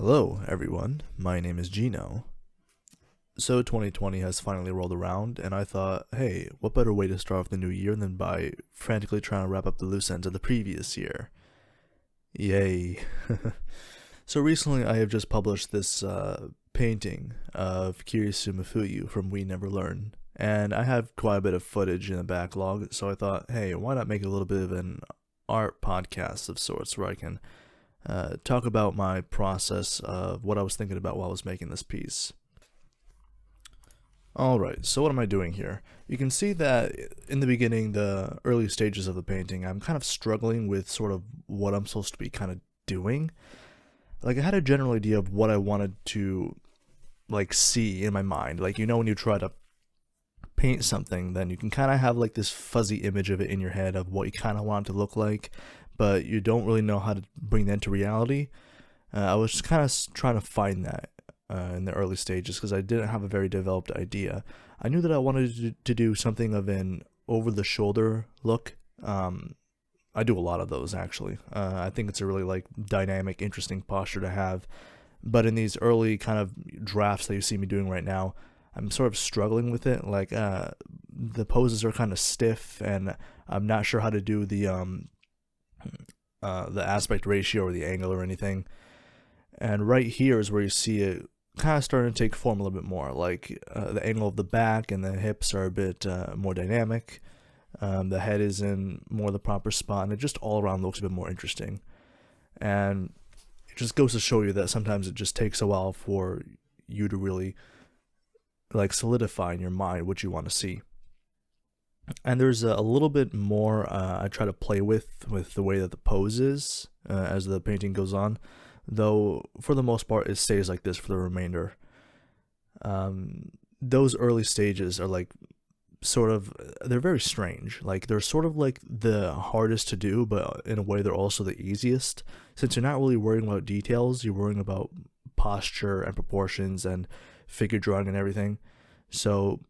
Hello, everyone. My name is Geno. So 2020 has finally rolled around, and I thought, hey, what better way to start off the new year than by frantically trying to wrap up the loose ends of the previous year? Yay. So recently I have just published this painting of Kirisu Mafuyu from We Never Learn, and I have quite a bit of footage in the backlog, so I thought, hey, why not make a little bit of an art podcast of sorts where I can talk about my process of what I was thinking about while I was making this piece. Alright, so what am I doing here? You can see that in the beginning, the early stages of the painting, I'm kind of struggling with sort of what I'm supposed to be kind of doing. Like, I had a general idea of what I wanted to, like, see in my mind. Like, you know when you try to paint something, then you can kind of have, like, this fuzzy image of it in your head of what you kind of want it to look like, but you don't really know how to bring that into reality. I was just kind of trying to find that in the early stages because I didn't have a very developed idea. I knew that I wanted to do something of an over-the-shoulder look. I do a lot of those, actually. I think it's a really like dynamic, interesting posture to have. But in these early kind of drafts that you see me doing right now, I'm sort of struggling with it. Like the poses are kind of stiff, and I'm not sure how to do the aspect ratio or the angle or anything. And right here is where you see it kind of starting to take form a little bit more. Like the angle of the back and the hips are a bit more dynamic. The head is in more the proper spot, and it just all around looks a bit more interesting. And it just goes to show you that sometimes it just takes a while for you to really like solidify in your mind what you want to see. And there's a little bit more I try to play with the way that the pose is as the painting goes on, though for the most part it stays like this for the remainder. Those early stages are like sort of, they're very strange. Like they're sort of like the hardest to do, but in a way they're also the easiest, since you're not really worrying about details, you're worrying about posture and proportions and figure drawing and everything. So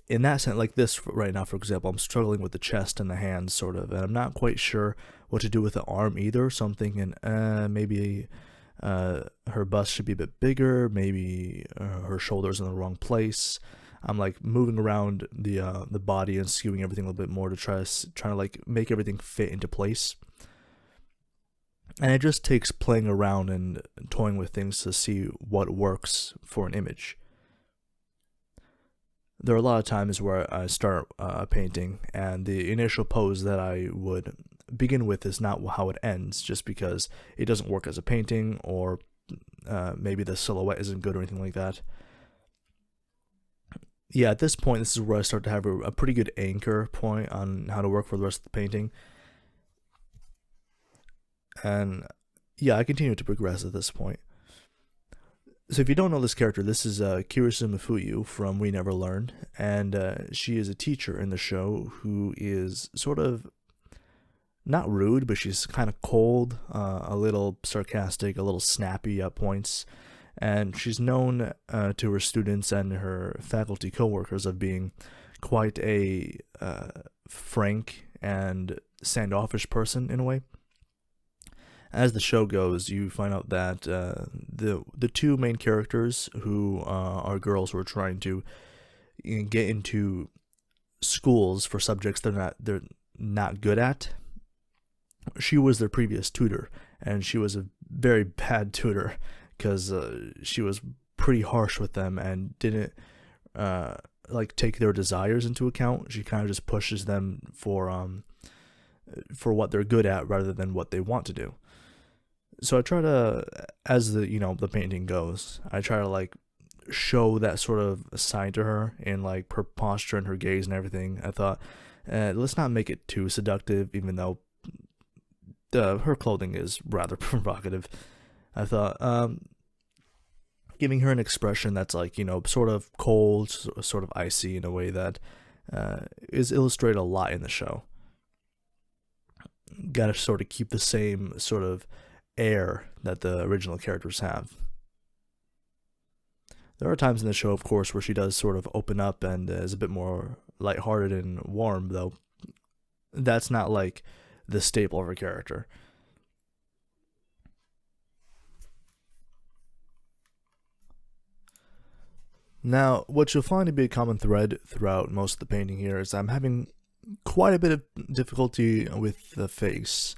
in that sense, like this right now, for example, I'm struggling with the chest and the hands, sort of, and I'm not quite sure what to do with the arm either. So I'm thinking, maybe her bust should be a bit bigger. Maybe her shoulders in the wrong place. I'm like moving around the body and skewing everything a little bit more to trying to like make everything fit into place. And it just takes playing around and toying with things to see what works for an image. There are a lot of times where I start a painting and the initial pose that I would begin with is not how it ends, just because it doesn't work as a painting, or maybe the silhouette isn't good or anything like that. Yeah, at this point, this is where I start to have a pretty good anchor point on how to work for the rest of the painting. And yeah, I continue to progress at this point. So if you don't know this character, this is Kirisu Mafuyu from We Never Learn, and she is a teacher in the show who is sort of not rude, but she's kind of cold, a little sarcastic, a little snappy at points, and she's known to her students and her faculty coworkers of being quite a frank and standoffish person in a way. As the show goes, you find out that the two main characters, who are girls who are trying to get into schools for subjects they're not good at. She was their previous tutor, and she was a very bad tutor because she was pretty harsh with them and didn't like take their desires into account. She kind of just pushes them for what they're good at rather than what they want to do. So I try to, as the painting goes, I try to like show that sort of side to her in like her posture and her gaze and everything. I thought, let's not make it too seductive, even though her clothing is rather provocative. I thought, giving her an expression that's like, sort of cold, sort of icy in a way that is illustrated a lot in the show. Gotta sort of keep the same sort of air that the original characters have. There are times in the show, of course, where she does sort of open up and is a bit more lighthearted and warm, though that's not like the staple of her character. Now, what you'll find to be a common thread throughout most of the painting here is I'm having quite a bit of difficulty with the face,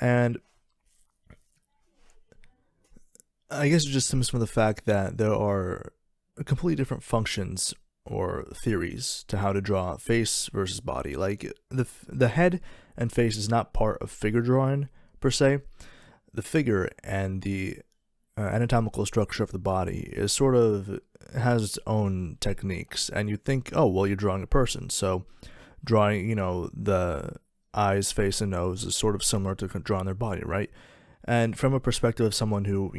and I guess it just stems from the fact that there are completely different functions or theories to how to draw face versus body. Like the head and face is not part of figure drawing per se. The figure and the anatomical structure of the body is sort of has its own techniques, and you think, oh well, you're drawing a person, so drawing, the eyes, face, and nose is sort of similar to drawing their body, right? And from a perspective of someone who,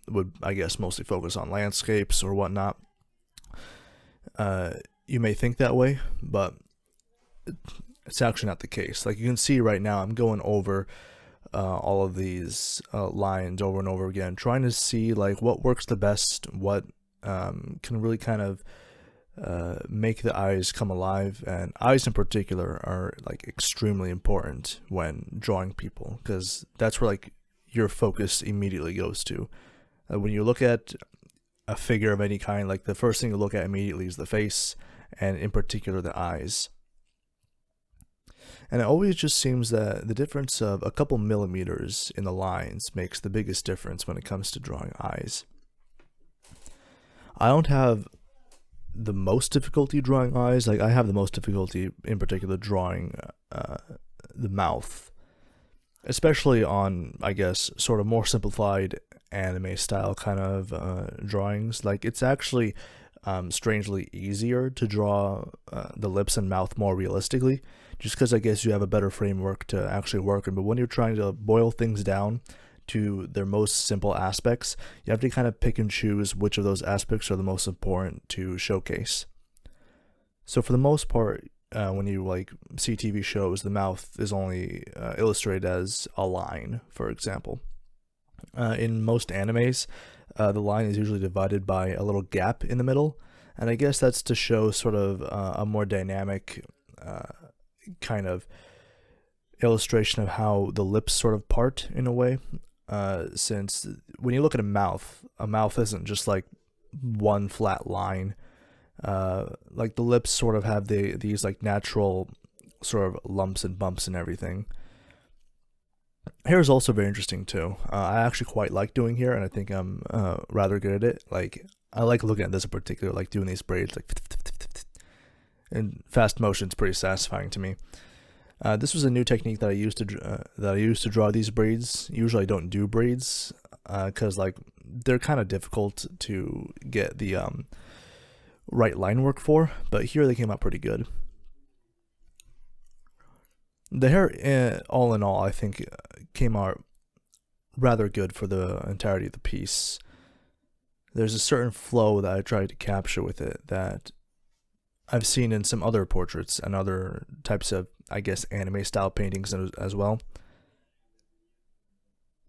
would, I guess, mostly focus on landscapes or whatnot, you may think that way, but it's actually not the case. Like you can see right now, I'm going over all of these lines over and over again, trying to see like what works the best, what can really kind of make the eyes come alive. And eyes in particular are like extremely important when drawing people, because that's where like your focus immediately goes to. When you look at a figure of any kind, like the first thing you look at immediately is the face, and in particular the eyes. And it always just seems that the difference of a couple millimeters in the lines makes the biggest difference when it comes to drawing eyes. I don't have the most difficulty drawing eyes. Like I have the most difficulty in particular drawing the mouth, especially on, I guess, sort of more simplified anime style kind of drawings. Like it's actually strangely easier to draw the lips and mouth more realistically, just because I guess you have a better framework to actually work in. But when you're trying to boil things down to their most simple aspects, you have to kind of pick and choose which of those aspects are the most important to showcase. So for the most part, when you like see TV shows, the mouth is only illustrated as a line, for example. In most animes, the line is usually divided by a little gap in the middle, and I guess that's to show sort of a more dynamic kind of illustration of how the lips sort of part in a way. Since when you look at a mouth isn't just like one flat line. Like the lips sort of have these like natural sort of lumps and bumps and everything. Hair is also very interesting too. I actually quite like doing hair, and I think I'm rather good at it. Like I like looking at this in particular, like doing these braids, like in fast motion. It's pretty satisfying to me. This was a new technique that I used to draw these braids. Usually I don't do braids because like they're kind of difficult to get the right line work for, but here they came out pretty good. The hair, all in all, I think came out rather good for the entirety of the piece. There's a certain flow that I tried to capture with it that I've seen in some other portraits and other types of, I guess, anime style paintings as well.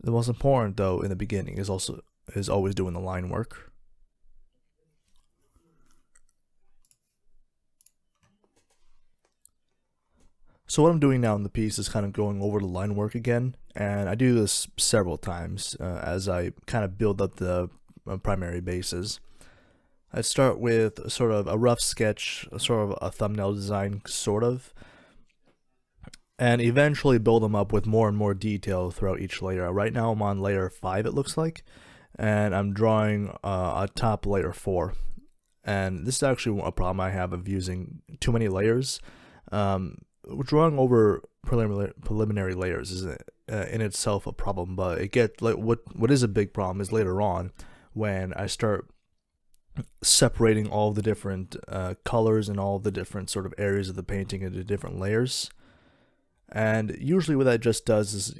The most important though in the beginning is always doing the line work. So what I'm doing now in the piece is kind of going over the line work again, and I do this several times as I kind of build up the primary bases. I start with sort of a rough sketch, sort of a thumbnail design, sort of, and eventually build them up with more and more detail throughout each layer. Right now I'm on layer 5, it looks like, and I'm drawing a top layer 4. And this is actually a problem I have of using too many layers. Drawing over preliminary layers is in itself a problem, but it gets like what is a big problem is later on when I start separating all the different colors and all the different sort of areas of the painting into different layers. And usually what that just does is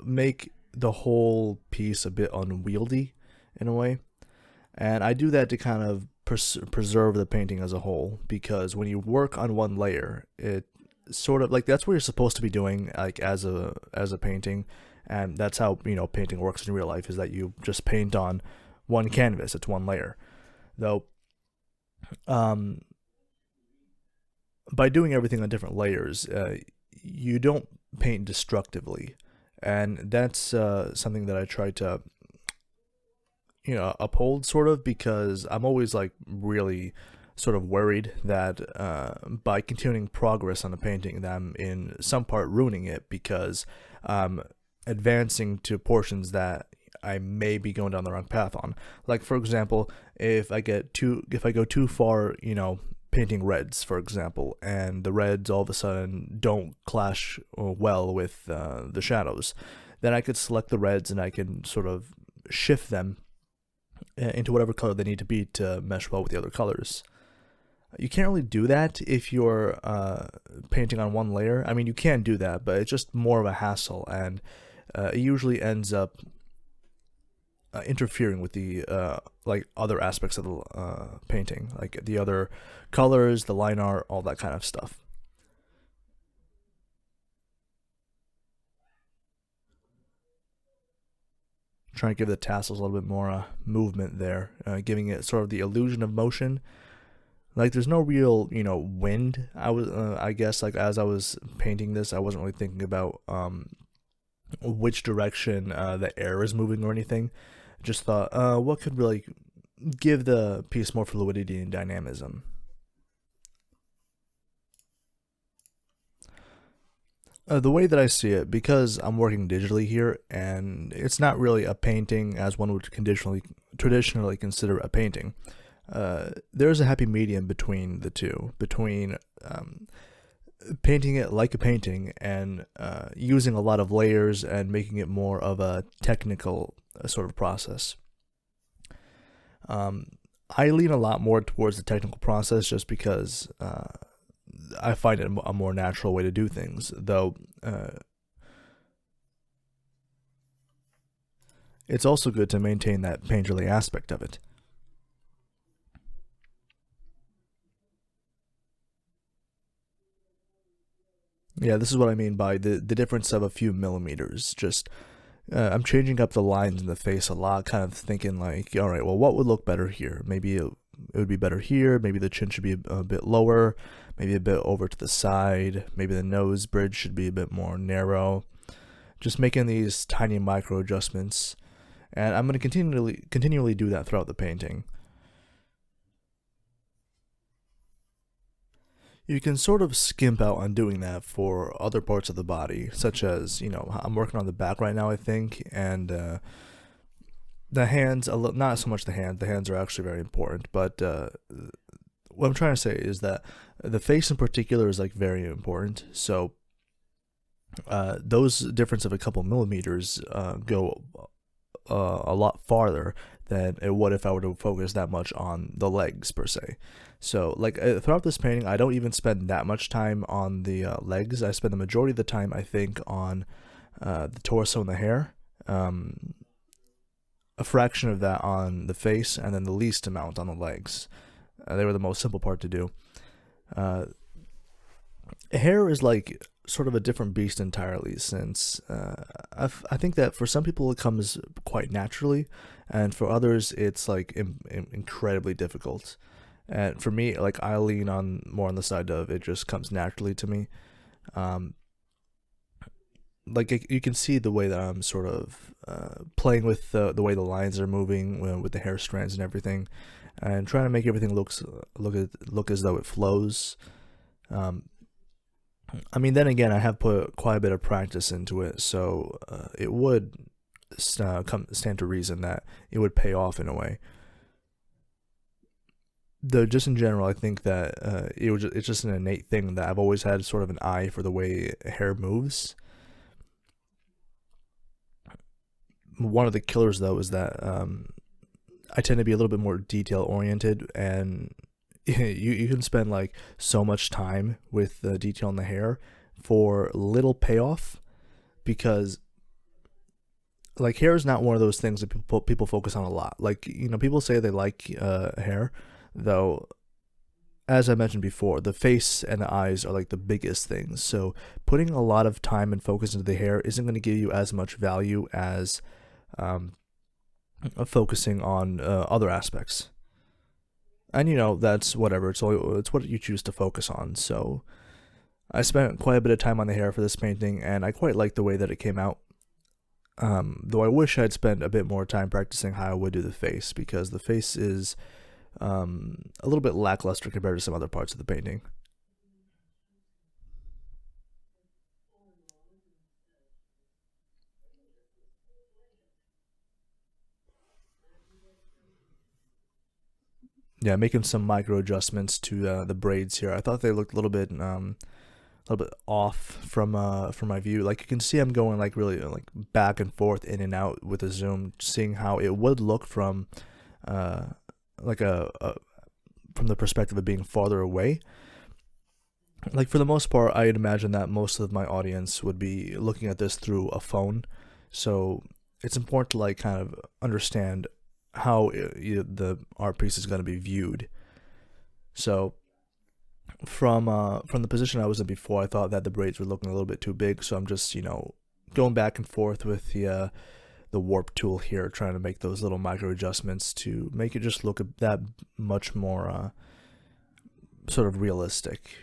make the whole piece a bit unwieldy in a way. And I do that to kind of preserve the painting as a whole, because when you work on one layer, it sort of like that's what you're supposed to be doing, like as a painting, and that's how painting works in real life, is that you just paint on one canvas. It's one layer, though. By doing everything on different layers, you don't paint destructively, and that's something that I try to uphold, sort of, because I'm always like really sort of worried that by continuing progress on a painting that I'm in some part ruining it, because I'm advancing to portions that I may be going down the wrong path on. Like, for example, if I go too far, painting reds, for example, and the reds all of a sudden don't clash well with the shadows, then I could select the reds and I can sort of shift them into whatever color they need to be to mesh well with the other colors. You can't really do that if you're painting on one layer. I mean, you can do that, but it's just more of a hassle, and it usually ends up interfering with the like other aspects of the painting, like the other colors, the line art, all that kind of stuff. Trying to give the tassels a little bit more movement there, giving it sort of the illusion of motion. Like, there's no real, wind. I guess, like, as I was painting this, I wasn't really thinking about which direction the air is moving or anything. Just thought, what could really give the piece more fluidity and dynamism? The way that I see it, because I'm working digitally here, and it's not really a painting as one would traditionally consider a painting. There's a happy medium between the two, between painting it like a painting and using a lot of layers and making it more of a technical sort of process. I lean a lot more towards the technical process just because I find it a more natural way to do things, though it's also good to maintain that painterly aspect of it. Yeah, this is what I mean by the difference of a few millimeters. Just I'm changing up the lines in the face a lot, kind of thinking like, all right, well, what would look better here? Maybe it would be better here. Maybe the chin should be a bit lower, maybe a bit over to the side. Maybe the nose bridge should be a bit more narrow. Just making these tiny micro adjustments, and I'm going to continually do that throughout the painting. You can sort of skimp out on doing that for other parts of the body, such as, I'm working on the back right now, I think, and the hands, not so much the hands. The hands are actually very important, but what I'm trying to say is that the face in particular is like very important. So those difference of a couple millimeters go a lot farther than it would if I were to focus that much on the legs per se. So like throughout this painting, I don't even spend that much time on the legs. I spend the majority of the time, I think, on the torso and the hair. A fraction of that on the face, and then the least amount on the legs. They were the most simple part to do. Hair is like sort of a different beast entirely, since I think that for some people it comes quite naturally, and for others it's like incredibly difficult. And for me, like, I lean on more on the side of it just comes naturally to me. Um, like, you can see the way that I'm sort of playing with the way the lines are moving with the hair strands and everything, and trying to make everything look as though it flows. Um, I mean, then again, I have put quite a bit of practice into it, so it would stand to reason that it would pay off in a way. Though, just in general, I think that it's just an innate thing that I've always had sort of an eye for the way hair moves. One of the killers, though, is that I tend to be a little bit more detail oriented, and you can spend like so much time with the detail in the hair for little payoff, because like hair is not one of those things that people focus on a lot. Like, people say they like hair, though as I mentioned before, the face and the eyes are like the biggest things. So putting a lot of time and focus into the hair isn't going to give you as much value as um, focusing on other aspects. And that's whatever. It's what you choose to focus on. So I spent quite a bit of time on the hair for this painting, and I quite like the way that it came out. Though I wish I'd spent a bit more time practicing how I would do the face, because the face is a little bit lackluster compared to some other parts of the painting. Yeah, making some micro adjustments to the braids here. I thought they looked a little bit off from my view. Like you can see, I'm going like really like back and forth, in and out with a zoom, seeing how it would look from uh, like from the perspective of being farther away. Like for the most part, I'd imagine that most of my audience would be looking at this through a phone, so it's important to like kind of understand how the art piece is going to be viewed. So from the position I was in before, I thought that the braids were looking a little bit too big, so I'm just going back and forth with the warp tool here, trying to make those little micro adjustments to make it just look that much more sort of realistic.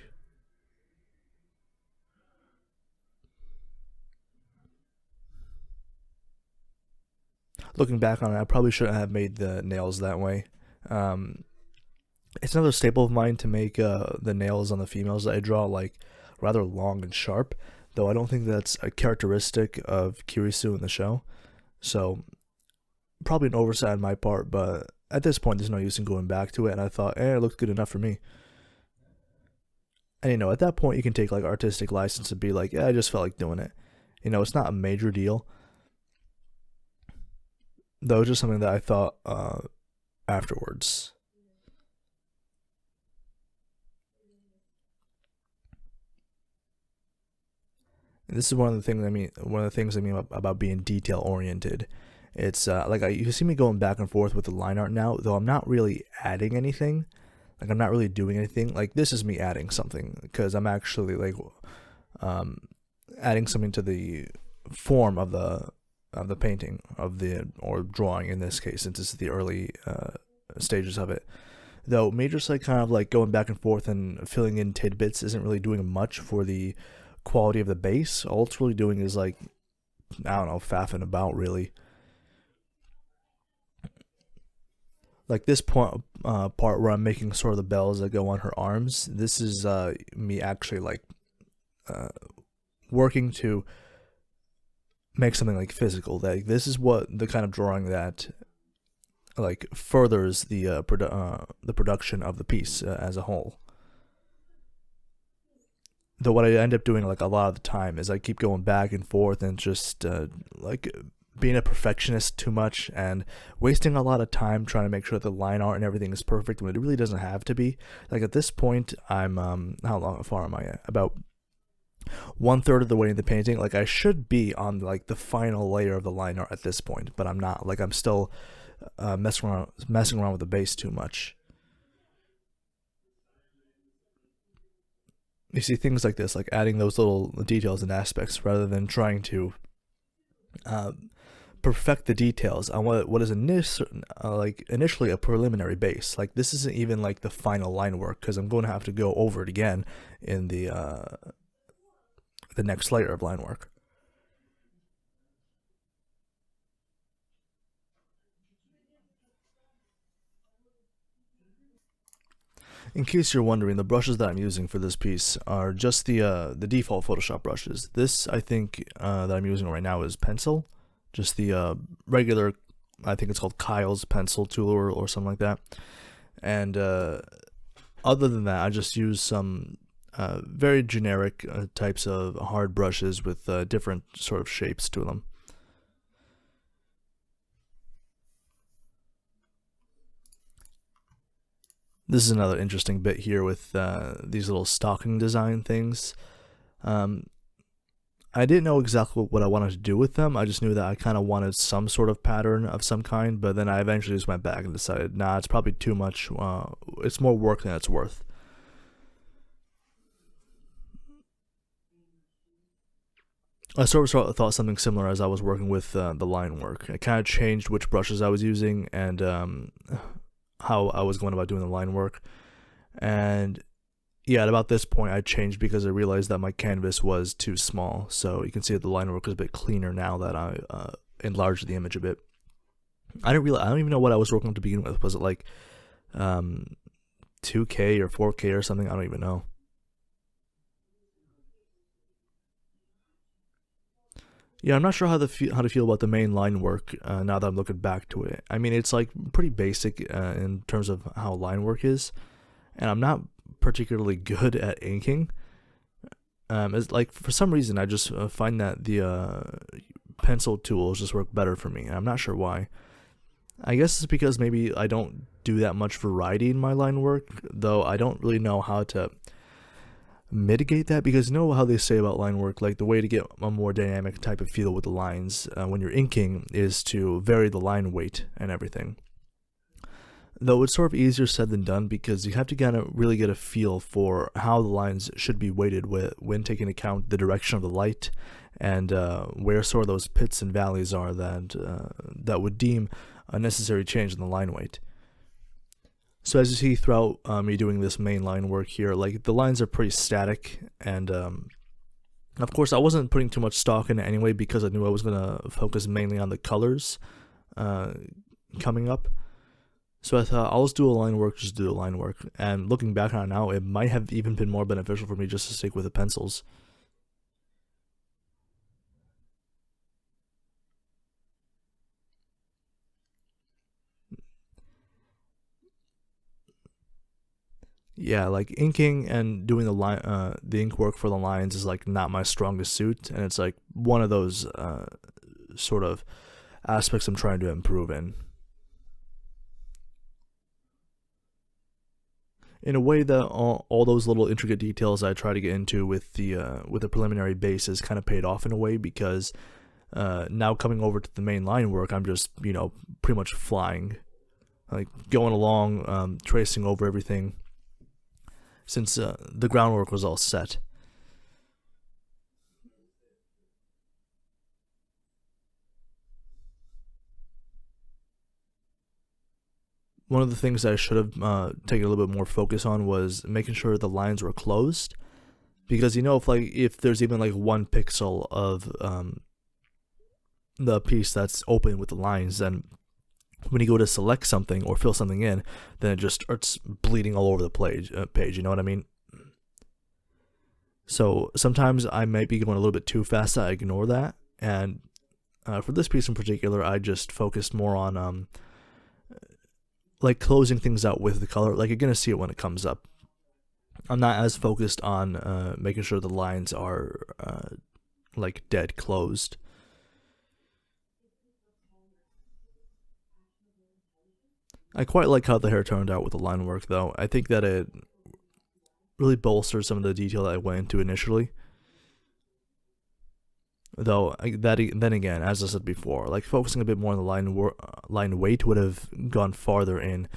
Looking back on it, I probably shouldn't have made the nails that way. Um, it's another staple of mine to make the nails on the females that I draw like rather long and sharp, though I don't think that's a characteristic of Kirisu in the show. So probably an oversight on my part, but at this point there's no use in going back to it, and I thought, it looked good enough for me. And at that point you can take like artistic license and be like, I just felt like doing it. It's not a major deal. Though just something that I thought afterwards. And this is one of the things I mean. One of the things I mean about being detail oriented. It's like you see me going back and forth with the line art now, though I'm not really adding anything. Like I'm not really doing anything. Like this is me adding something because I'm actually like um, adding something to the form of the painting or drawing in this case, since this is the early stages of it. Though me just like kind of like going back and forth and filling in tidbits isn't really doing much for the quality of the base. All it's really doing is like, I don't know, faffing about really. Like this part where I'm making sort of the bells that go on her arms. This is me actually like uh, working to make something like physical. That this is what the kind of drawing that like furthers the production of the piece as a whole. Though what I end up doing like a lot of the time is I keep going back and forth and just like being a perfectionist too much and wasting a lot of time trying to make sure that the line art and everything is perfect when it really doesn't have to be. Like at this point, I'm how far am I at? About 1/3 of the way in the painting. Like I should be on like the final layer of the line art at this point, but I'm not. Like I'm still messing around with the base too much. You see things like this, like adding those little details and aspects rather than trying to uh, perfect the details on what is like initially a preliminary base. Like this isn't even like the final line work because I'm going to have to go over it again in the next layer of line work. In case you're wondering, the brushes that I'm using for this piece are just the default Photoshop brushes. This I think that I'm using right now is pencil, just the regular. I think it's called Kyle's pencil tool or something like that. And other than that, I just use some very generic types of hard brushes with different sort of shapes to them. This is another interesting bit here with these little stocking design things. Um, I didn't know exactly what I wanted to do with them. I just knew that I kind of wanted some sort of pattern of some kind, but then I eventually just went back and decided, nah, it's probably too much. It's more work than it's worth. I sort of thought something similar as I was working with the line work. I kind of changed which brushes I was using and how I was going about doing the line work. And yeah, at about this point I changed because I realized that my canvas was too small. So you can see that the line work is a bit cleaner now that I enlarged the image a bit. I don't even know what I was working on to begin with. Was it like 2K or 4K or something? I don't even know. Yeah, I'm not sure how to feel about the main line work now that I'm looking back to it. I mean, it's like pretty basic in terms of how line work is, and I'm not particularly good at inking. It's like for some reason I just find that the pencil tools just work better for me, and I'm not sure why. I guess it's because maybe I don't do that much variety in my line work, though I don't really know how to mitigate that, because you know how they say about line work, like the way to get a more dynamic type of feel with the lines when you're inking is to vary the line weight and everything. Though it's sort of easier said than done, because you have to kind of really get a feel for how the lines should be weighted when taking into account the direction of the light and where sort of those pits and valleys are that would deem a necessary change in the line weight. So as you see throughout me doing this main line work here, like the lines are pretty static, and of course I wasn't putting too much stock in it anyway, because I knew I was going to focus mainly on the colors coming up. So I thought I'll just do a line work, just do a line work. And looking back on it now, it might have even been more beneficial for me just to stick with the pencils. Yeah, like inking and doing the ink work for the lines is like not my strongest suit, and it's like one of those sort of aspects I'm trying to improve in. In a way that all those little intricate details I try to get into with the preliminary bases kind of paid off in a way, because now coming over to the main line work, I'm just pretty much flying, like going along, tracing over everything, since the groundwork was all set. One of the things I should have taken a little bit more focus on was making sure the lines were closed, because if there's even like 1 pixel of the piece that's open with the lines, then when you go to select something or fill something in, then it just starts bleeding all over the page. You know what I mean? So sometimes I might be going a little bit too fast. I ignore that, and for this piece in particular, I just focused more on like closing things out with the color. Like you're gonna see it when it comes up. I'm not as focused on making sure the lines are like dead closed. I quite like how the hair turned out with the line work, though. I think that it really bolsters some of the detail that I went into initially. Though then again, as I said before, like focusing a bit more on the line weight would have gone farther in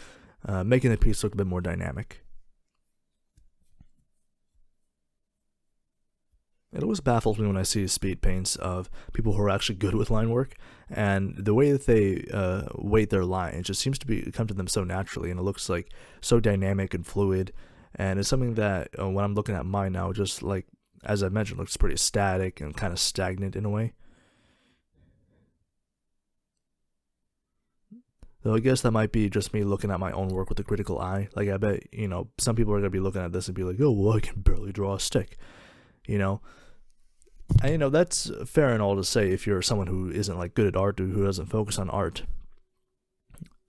making the piece look a bit more dynamic. It always baffles me when I see speed paints of people who are actually good with line work, and the way that they weight their line, it just seems to come to them so naturally, and it looks like so dynamic and fluid. And it's something that when I'm looking at mine now, just like as I mentioned, looks pretty static and kind of stagnant in a way. Though I guess that might be just me looking at my own work with a critical eye. Like I bet some people are gonna be looking at this and be like, "Oh, well, I can barely draw a stick," you know. And that's fair and all to say if you're someone who isn't like good at art, or who doesn't focus on art.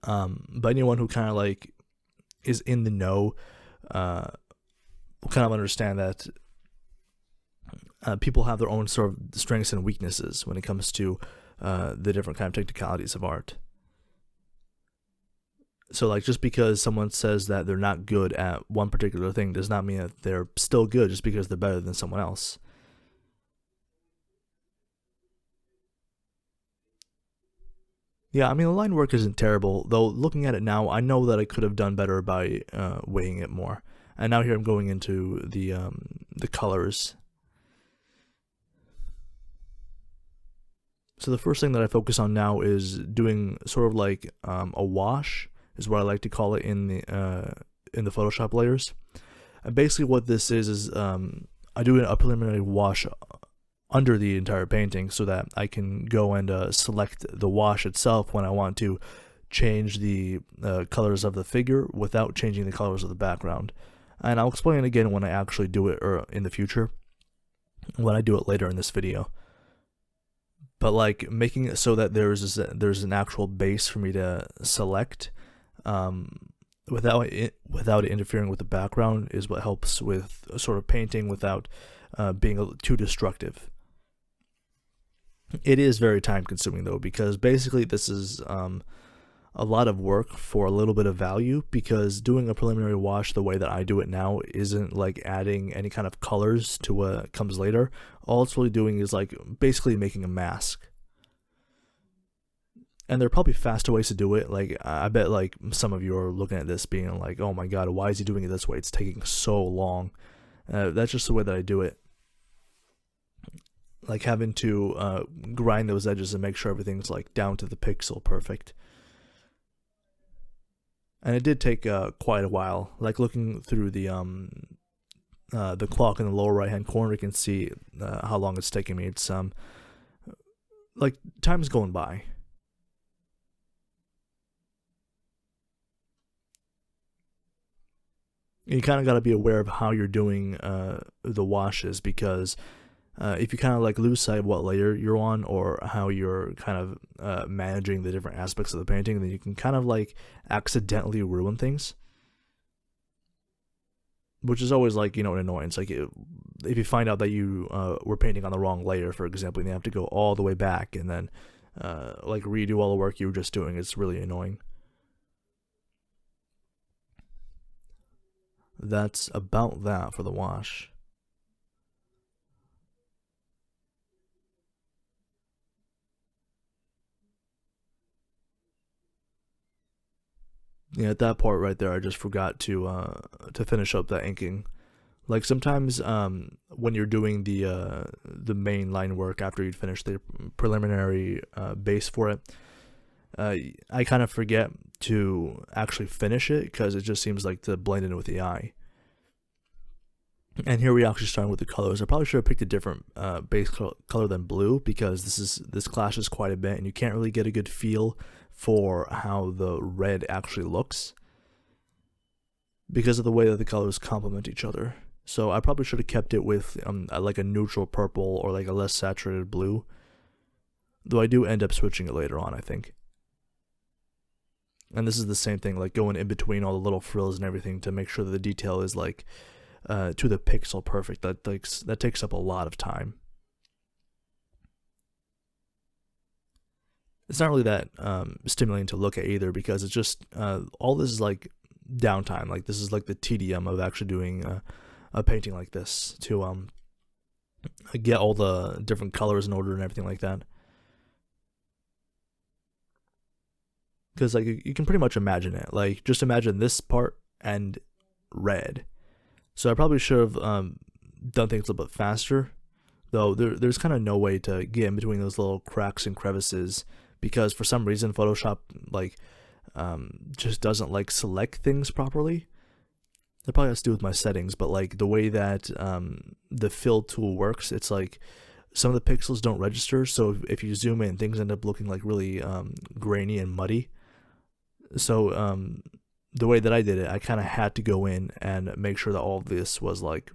But anyone who kind of like is in the know will kind of understand that people have their own sort of strengths and weaknesses when it comes to the different kind of technicalities of art. So like just because someone says that they're not good at one particular thing does not mean that they're still good just because they're better than someone else. Yeah, I mean, the line work isn't terrible, though looking at it now, I know that I could have done better by weighing it more. And now here I'm going into the colors. So the first thing that I focus on now is doing sort of like a wash, is what I like to call it in the Photoshop layers. And basically what this is I do a preliminary wash under the entire painting so that I can go and select the wash itself when I want to change the colors of the figure without changing the colors of the background. And I'll explain it again when I actually do it, or in the future, when I do it later in this video. But like making it so that there's an actual base for me to select without interfering with the background is what helps with sort of painting without being too destructive. It is very time consuming though, because basically this is a lot of work for a little bit of value, because doing a preliminary wash the way that I do it now isn't like adding any kind of colors to what comes later. All it's really doing is like basically making a mask. And there are probably faster ways to do it. Like I bet like some of you are looking at this being like, oh my god, why is he doing it this way? It's taking so long. That's just the way that I do it. Like having to grind those edges and make sure everything's like down to the pixel perfect. And it did take quite a while. Like looking through the clock in the lower right hand corner, you can see how long it's taking me. It's like time's going by. You kind of got to be aware of how you're doing the washes, because if you kind of like lose sight of what layer you're on or how you're kind of managing the different aspects of the painting, then you can kind of like accidentally ruin things, which is always like, you know, an annoyance. Like if you find out that you were painting on the wrong layer, for example, and you have to go all the way back and then like redo all the work you were just doing, it's really annoying. That's about that for the wash. Yeah, at that part right there, I just forgot to finish up that inking. Like sometimes when you're doing the main line work after you'd finish the preliminary base for it, I kind of forget to actually finish it because it just seems like to blend in with the eye. And here we actually starting with the colors. I probably should have picked a different base color than blue, because this clashes quite a bit and you can't really get a good feel for how the red actually looks because of the way that the colors complement each other. So I probably should have kept it with like a neutral purple or like a less saturated blue, though I do end up switching it later on, I think. And this is the same thing, like going in between all the little frills and everything to make sure that the detail is like to the pixel perfect. That takes up a lot of time. It's not really that stimulating to look at either, because it's just all this is like downtime. Like this is like the tedium of actually doing a painting like this, to get all the different colors in order and everything like that. Because like you can pretty much imagine it. Like just imagine this part and red. So I probably should have done things a little bit faster, though there's kind of no way to get in between those little cracks and crevices, because for some reason Photoshop like just doesn't like select things properly. That probably has to do with my settings, but like the way that the fill tool works, it's like some of the pixels don't register, so if you zoom in, things end up looking like really grainy and muddy. So the way that I did it, I kind of had to go in and make sure that all of this was like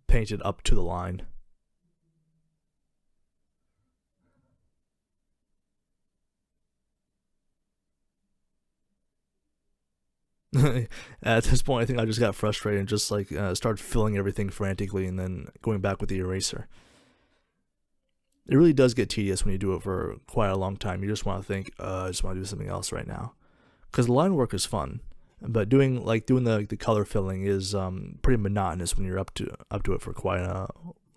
painted up to the line. At this point, I think I just got frustrated and just like started filling everything frantically and then going back with the eraser. It really does get tedious when you do it for quite a long time. You just want to think, I just want to do something else right now, because the line work is fun, but doing the color filling is pretty monotonous when you're up to it for quite a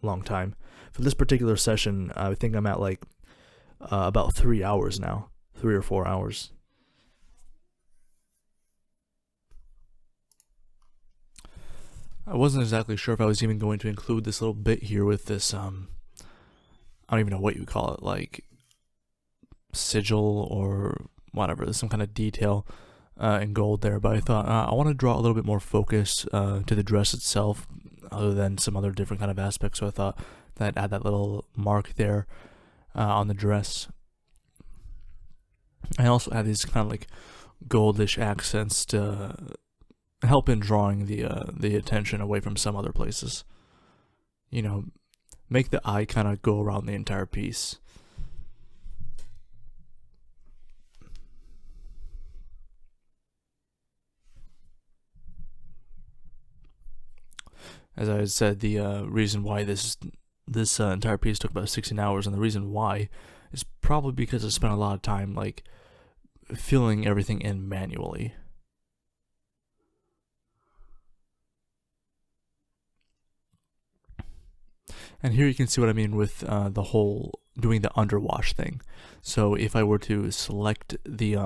long time. For this particular session, I think I'm at like about 3 hours now, 3 or 4 hours. I wasn't exactly sure if I was even going to include this little bit here with this I don't even know what you call it, like sigil or whatever. There's some kind of detail in gold there, but I thought I want to draw a little bit more focus to the dress itself, other than some other different kind of aspects. So I thought that I'd add that little mark there on the dress. I also add these kind of like goldish accents to help in drawing the attention away from some other places. You know, make the eye kind of go around the entire piece. As I said, the reason why this entire piece took about 16 hours, and the reason why is probably because I spent a lot of time like filling everything in manually. And here you can see what I mean with the whole doing the underwash thing. So if I were to select the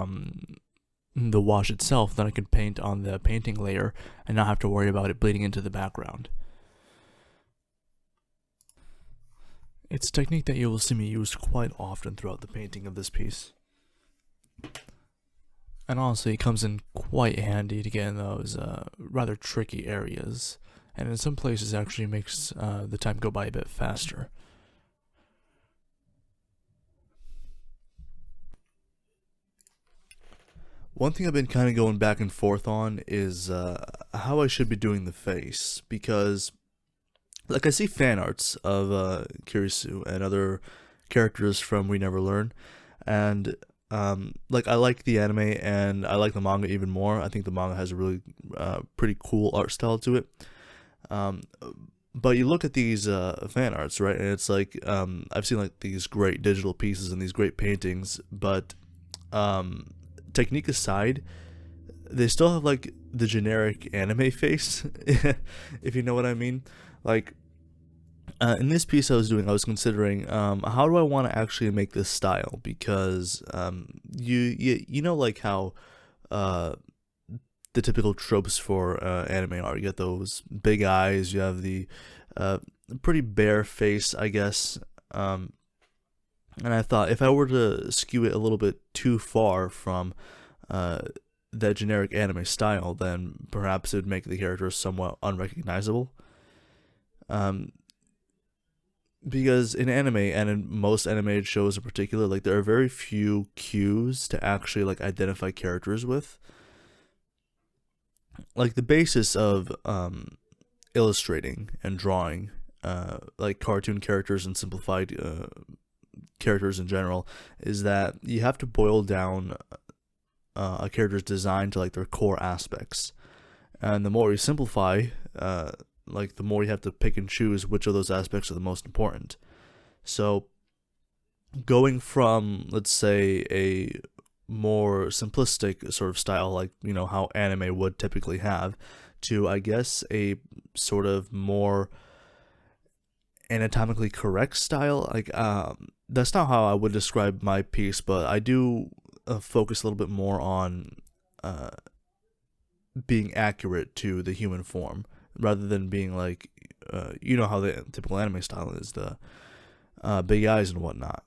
wash itself, then I can paint on the painting layer and not have to worry about it bleeding into the background. It's a technique that you will see me use quite often throughout the painting of this piece. And honestly, it comes in quite handy to get in those rather tricky areas. And in some places actually makes the time go by a bit faster. One thing I've been kind of going back and forth on is how I should be doing the face, because like I see fan arts of Kirisu and other characters from We Never Learn, and like I like the anime and I like the manga even more. I think the manga has a really pretty cool art style to it. But you look at these fan arts, right, and it's like I've seen like these great digital pieces and these great paintings, but technique aside, they still have like the generic anime face, if you know what I mean. Like in this piece I was considering how do I want to actually make this style, because you know like how the typical tropes for anime are. You get those big eyes, you have the pretty bare face, I guess. And I thought if I were to skew it a little bit too far from that generic anime style, then perhaps it would make the characters somewhat unrecognizable. Because in anime, and in most animated shows in particular, like there are very few cues to actually like identify characters with. Like the basis of illustrating and drawing like cartoon characters and simplified characters in general is that you have to boil down a character's design to like their core aspects, and the more you simplify, like the more you have to pick and choose which of those aspects are the most important. So going from, let's say, a more simplistic sort of style, like, you know, how anime would typically have, to, I guess, a sort of more anatomically correct style. Like, that's not how I would describe my piece, but I do focus a little bit more on being accurate to the human form, rather than being like, you know how the typical anime style is, the big eyes and whatnot.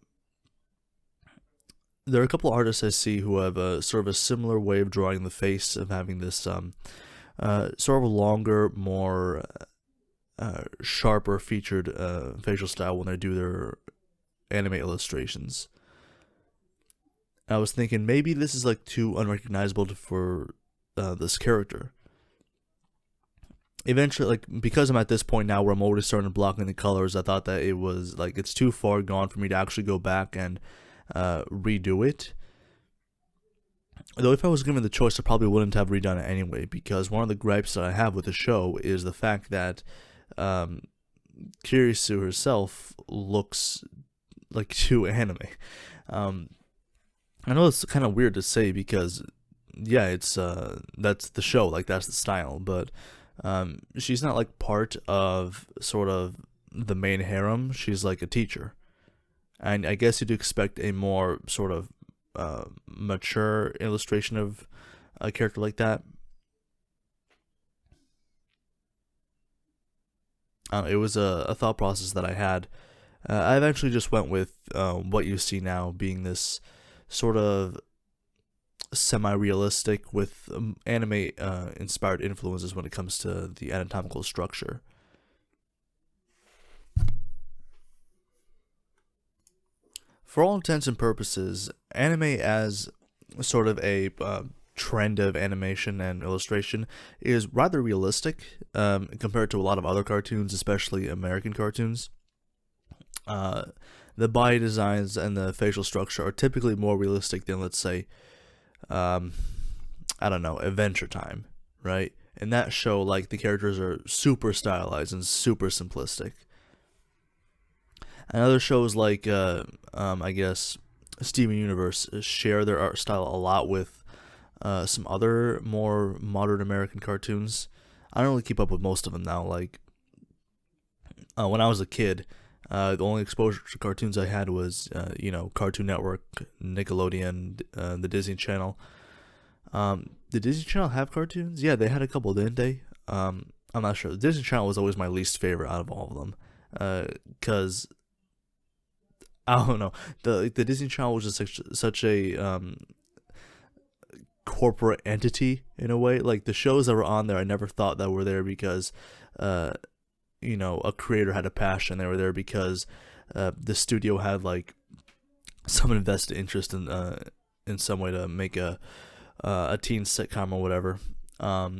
There are a couple of artists I see who have a sort of a similar way of drawing the face, of having this sort of longer, more sharper featured facial style when they do their anime illustrations. I was thinking maybe this is like too unrecognizable for this character. Eventually, like, because I'm at this point now where I'm already starting to block in the colors, I thought that it was like it's too far gone for me to actually go back and redo it. Though if I was given the choice, I probably wouldn't have redone it anyway, because one of the gripes that I have with the show is the fact that Kirisu herself looks like too anime. I know it's kind of weird to say, because yeah, it's that's the show, like that's the style, but she's not like part of sort of the main harem. She's like a teacher, and I guess you'd expect a more sort of mature illustration of a character like that. It was a thought process that I had. I eventually just went with what you see now being this sort of semi-realistic with anime inspired influences when it comes to the anatomical structure. For all intents and purposes, anime as sort of a trend of animation and illustration is rather realistic compared to a lot of other cartoons, especially American cartoons. The body designs and the facial structure are typically more realistic than, let's say, I don't know, Adventure Time, right? In that show, like, the characters are super stylized and super simplistic. And other shows like, I guess, Steven Universe share their art style a lot with some other more modern American cartoons. I don't really keep up with most of them now. Like, when I was a kid, the only exposure to cartoons I had was, Cartoon Network, Nickelodeon, the Disney Channel. Did Disney Channel have cartoons? Yeah, they had a couple, didn't they? I'm not sure. The Disney Channel was always my least favorite out of all of them. Because I don't know, the Disney Channel was just such a corporate entity in a way. Like, the shows that were on there, I never thought that were there because a creator had a passion. They were there because the studio had like some invested interest in some way to make a teen sitcom or whatever. Well,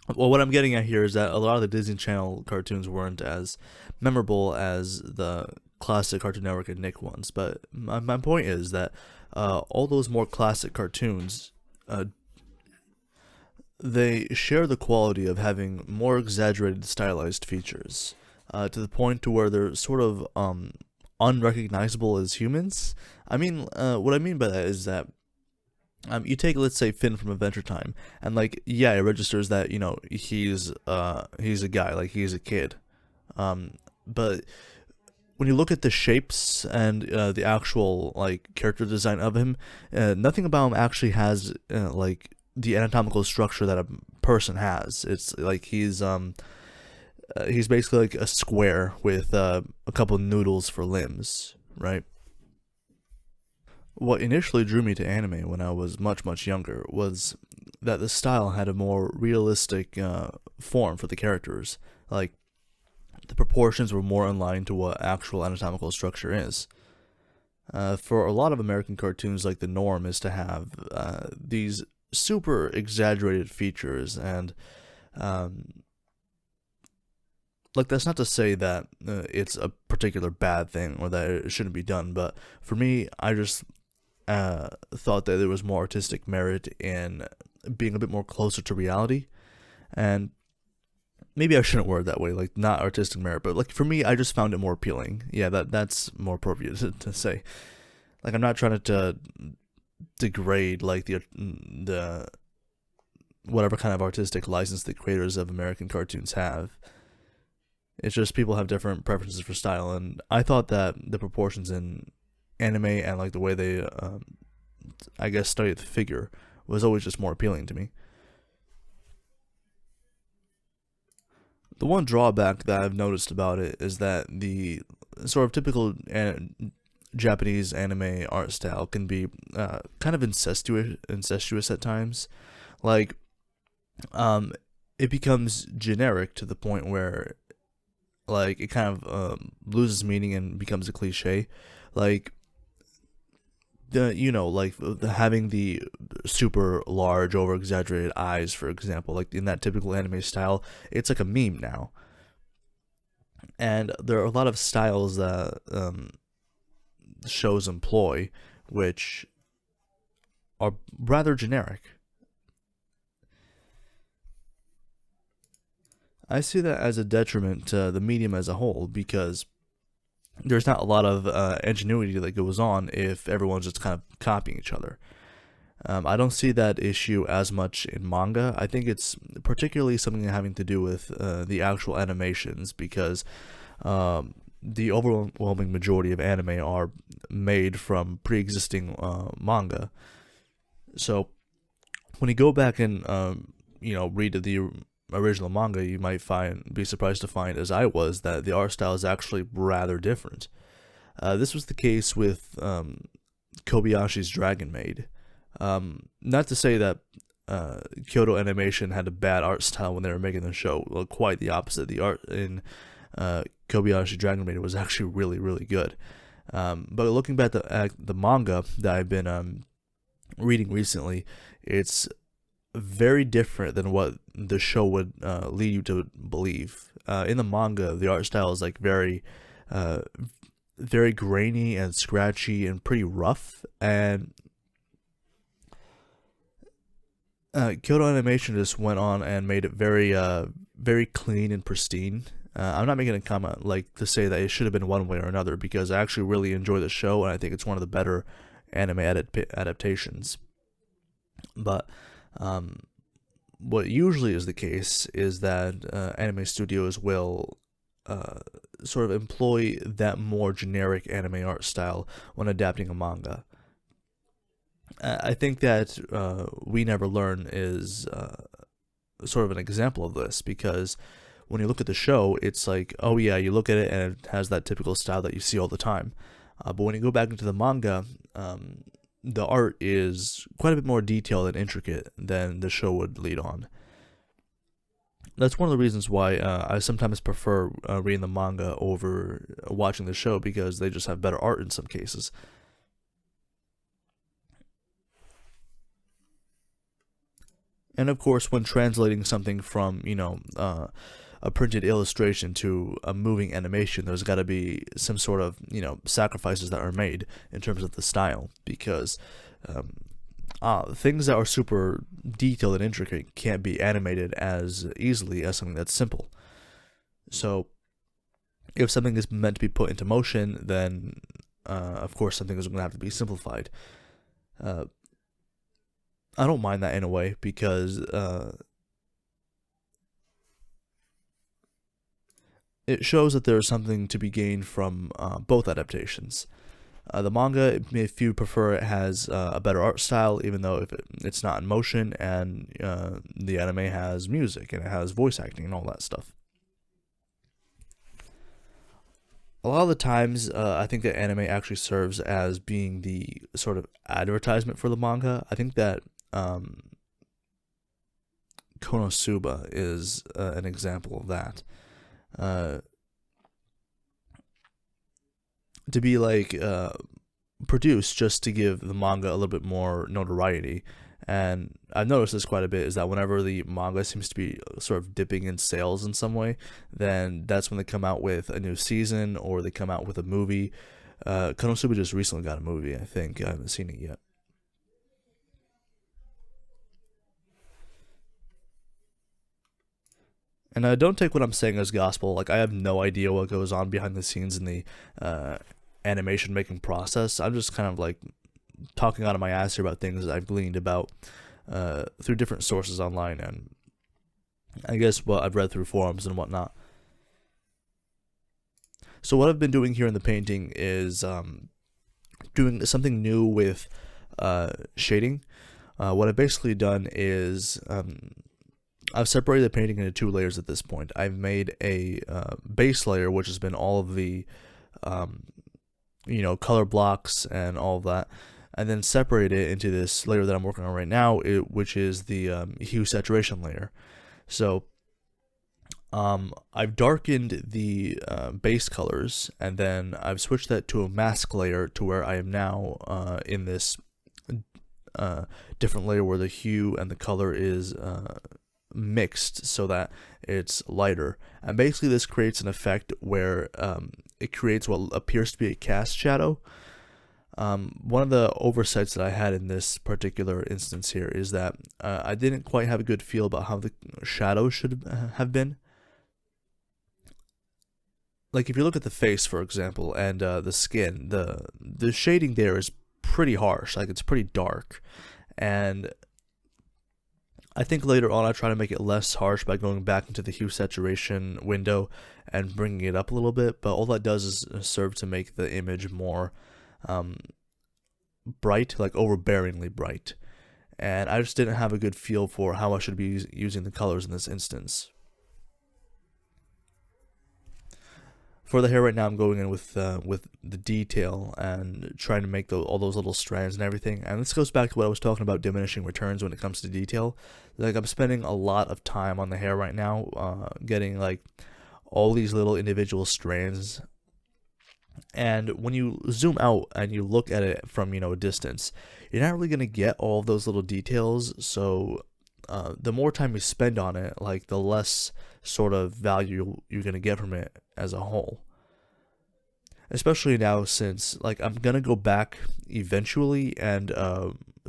what I'm getting at here is that a lot of the Disney Channel cartoons weren't as memorable as the classic Cartoon Network and Nick ones. But my point is that all those more classic cartoons, they share the quality of having more exaggerated stylized features, to the point to where they're sort of unrecognizable as humans. I mean, what I mean by that is that you take, let's say, Finn from Adventure Time, and like, yeah, it registers that he's a guy, like he's a kid, but when you look at the shapes and the actual like character design of him, nothing about him actually has like the anatomical structure that a person has. It's like he's basically like a square with a couple noodles for limbs, right? What initially drew me to anime when I was much younger was that the style had a more realistic form for the characters. Like, the proportions were more in line to what actual anatomical structure is. For a lot of American cartoons, like, the norm is to have these super exaggerated features, and like, that's not to say that it's a particular bad thing or that it shouldn't be done, but for me, I just thought that there was more artistic merit in being a bit more closer to reality. And maybe I shouldn't word it that way, like, not artistic merit, but like, for me, I just found it more appealing. Yeah, that's more appropriate to say. Like, I'm not trying to degrade like the whatever kind of artistic license the creators of American cartoons have. It's just people have different preferences for style, and I thought that the proportions in anime and like the way they I guess study the figure was always just more appealing to me. The one drawback that I've noticed about it is that the sort of typical Japanese anime art style can be kind of incestuous at times. Like, it becomes generic to the point where, like, it kind of loses meaning and becomes a cliche. Like, having the super large, over exaggerated eyes, for example, like in that typical anime style, it's like a meme now. And there are a lot of styles that shows employ which are rather generic. I see that as a detriment to the medium as a whole, because there's not a lot of ingenuity that goes on if everyone's just kind of copying each other. I don't see that issue as much in manga. I think it's particularly something having to do with the actual animations, because the overwhelming majority of anime are made from pre-existing manga. So when you go back and read the original manga, you might be surprised to find, as I was, that the art style is actually rather different. This was the case with Kobayashi's Dragon Maid. Not to say that Kyoto Animation had a bad art style when they were making the show. Well, quite the opposite. The art in Kobayashi Dragon Maid was actually really, really good. But looking back at the manga that I've been reading recently, it's very different than what the show would lead you to believe. In the manga, the art style is like very grainy and scratchy and pretty rough, and Kyoto Animation just went on and made it very clean and pristine. I'm not making a comment like to say that it should have been one way or another, because I actually really enjoy the show and I think it's one of the better anime adaptations. But what usually is the case is that anime studios will sort of employ that more generic anime art style when adapting a manga. I think that We Never Learn is sort of an example of this, because when you look at the show, it's like, oh yeah, you look at it and it has that typical style that you see all the time. But when you go back into the manga, the art is quite a bit more detailed and intricate than the show would lead on. That's one of the reasons why I sometimes prefer reading the manga over watching the show, because they just have better art in some cases. And of course, when translating something from, a printed illustration to a moving animation, there's got to be some sort of, sacrifices that are made in terms of the style, because things that are super detailed and intricate can't be animated as easily as something that's simple. So, if something is meant to be put into motion, then, of course, something is going to have to be simplified. I don't mind that in a way, because it shows that there is something to be gained from both adaptations. The manga, if you prefer, it has a better art style, even though if it's not in motion, and the anime has music and it has voice acting and all that stuff. A lot of the times, I think that anime actually serves as being the sort of advertisement for the manga. I think that Konosuba is an example of that. To be like produced just to give the manga a little bit more notoriety. And I've noticed this quite a bit, is that whenever the manga seems to be sort of dipping in sales in some way, then that's when they come out with a new season or they come out with a movie. Konosuba just recently got a movie, I think. I haven't seen it yet. And don't take what I'm saying as gospel. Like, I have no idea what goes on behind the scenes in the animation making process. I'm just kind of like talking out of my ass here about things that I've gleaned about through different sources online, and I guess what I've read through forums and whatnot. So what I've been doing here in the painting is doing something new with shading. What I've basically done is I've separated the painting into two layers at this point. I've made a base layer, which has been all of the color blocks and all of that, and then separate it into this layer that I'm working on right now, which is the hue saturation layer. So I've darkened the base colors, and then I've switched that to a mask layer, to where I am now in this different layer where the hue and the color is mixed so that it's lighter. And basically this creates an effect where it creates what appears to be a cast shadow. One of the oversights that I had in this particular instance here is that I didn't quite have a good feel about how the shadow should have been. Like, if you look at the face, for example, and the skin, the shading there is pretty harsh. Like, it's pretty dark, and I think later on I try to make it less harsh by going back into the hue saturation window and bringing it up a little bit, but all that does is serve to make the image more bright, like overbearingly bright. And I just didn't have a good feel for how I should be using the colors in this instance. For the hair right now, I'm going in with the detail and trying to make all those little strands and everything. And this goes back to what I was talking about, diminishing returns when it comes to detail. Like, I'm spending a lot of time on the hair right now, getting like all these little individual strands. And when you zoom out and you look at it from, a distance, you're not really going to get all of those little details. So the more time you spend on it, like, the less sort of value you're going to get from it as a whole. Especially now, since, like, I'm going to go back eventually and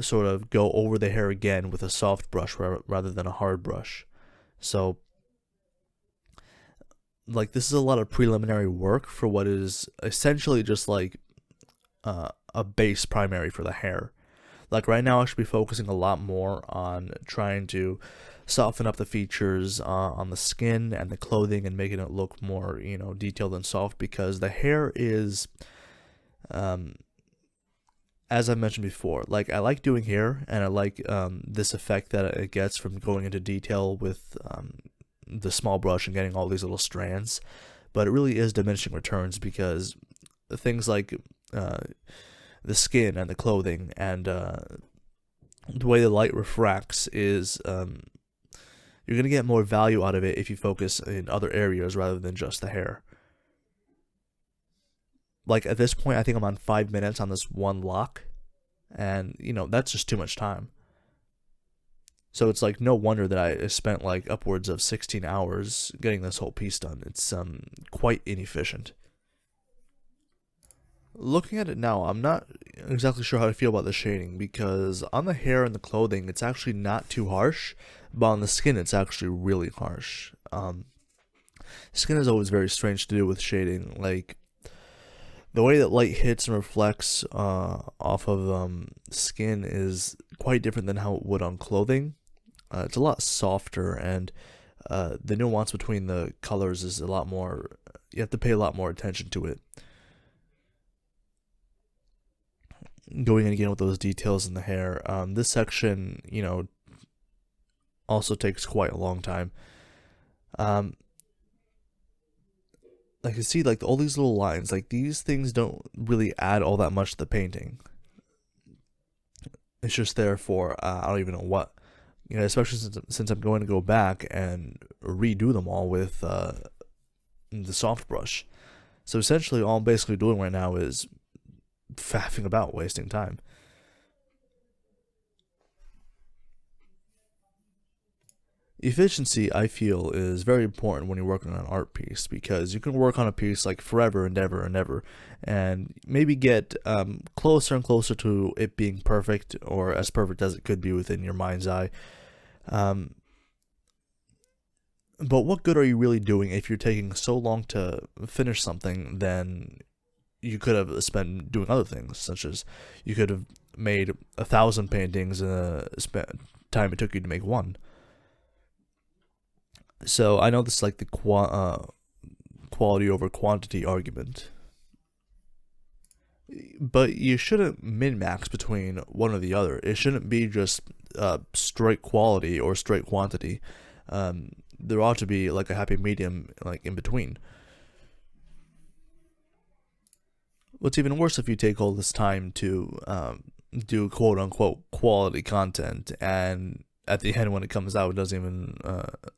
sort of go over the hair again with a soft brush rather than a hard brush. So, like, this is a lot of preliminary work for what is essentially just like a base primary for the hair. Like, right now I should be focusing a lot more on trying to soften up the features on the skin and the clothing and making it look more, detailed and soft, because the hair is, as I mentioned before, like, I like doing hair, and I like this effect that it gets from going into detail with the small brush and getting all these little strands, but it really is diminishing returns, because things like the skin and the clothing and the way the light refracts is you're going to get more value out of it if you focus in other areas rather than just the hair. Like, at this point, I think I'm on 5 minutes on this one lock, and that's just too much time. So it's like no wonder that I spent like upwards of 16 hours getting this whole piece done. It's quite inefficient. Looking at it now, I'm not exactly sure how to feel about the shading, because on the hair and the clothing, it's actually not too harsh, but on the skin, it's actually really harsh. Skin is always very strange to do with shading. Like, the way that light hits and reflects off of skin is quite different than how it would on clothing. It's a lot softer, and the nuance between the colors is a lot more. You have to pay a lot more attention to it. Going in again with those details in the hair, this section, also takes quite a long time. I can see, like, all these little lines, like, these things don't really add all that much to the painting. It's just there for, I don't even know what. Especially since I'm going to go back and redo them all with the soft brush. So essentially, all I'm basically doing right now is faffing about, wasting time. Efficiency, I feel, is very important when you're working on an art piece, because you can work on a piece like forever and ever and ever, and maybe get closer and closer to it being perfect, or as perfect as it could be within your mind's eye. But what good are you really doing if you're taking so long to finish something? Then you could have spent doing other things, such as you could have made 1,000 paintings in the time it took you to make one. So I know this is like the quality over quantity argument, but you shouldn't min-max between one or the other. It shouldn't be just straight quality or straight quantity. There ought to be like a happy medium, like, in between. What's even worse, if you take all this time to do quote-unquote quality content, and at the end, when it comes out, it doesn't even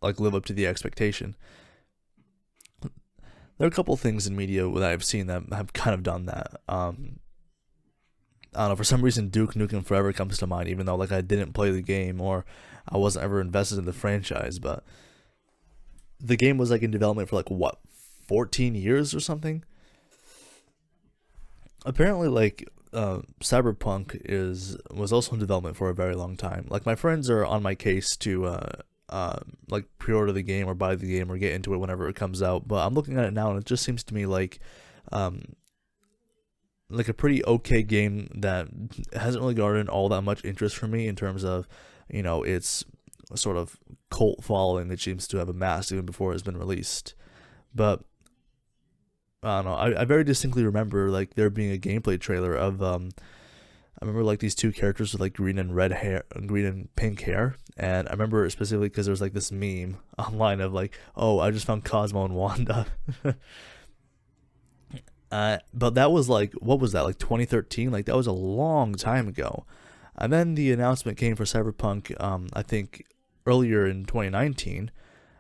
live up to the expectation. There are a couple things in media that I've seen that have kind of done that. I don't know, for some reason Duke Nukem Forever comes to mind, even though, like, I didn't play the game or I wasn't ever invested in the franchise, but the game was, like, in development for, like, what, 14 years or something? Apparently, like, Cyberpunk was also in development for a very long time. Like, my friends are on my case to like, pre-order the game or buy the game or get into it whenever it comes out, but I'm looking at it now and it just seems to me like a pretty okay game that hasn't really garnered all that much interest from me in terms of, its sort of cult following that seems to have amassed even before it's been released. But I don't know. I very distinctly remember, like, there being a gameplay trailer of I remember, like, these two characters with, like, green and pink hair, and I remember specifically because there was, like, this meme online of, like, oh, I just found Cosmo and Wanda. But that was like, what was that, like 2013? Like, that was a long time ago. And then the announcement came for Cyberpunk, I think earlier in 2019.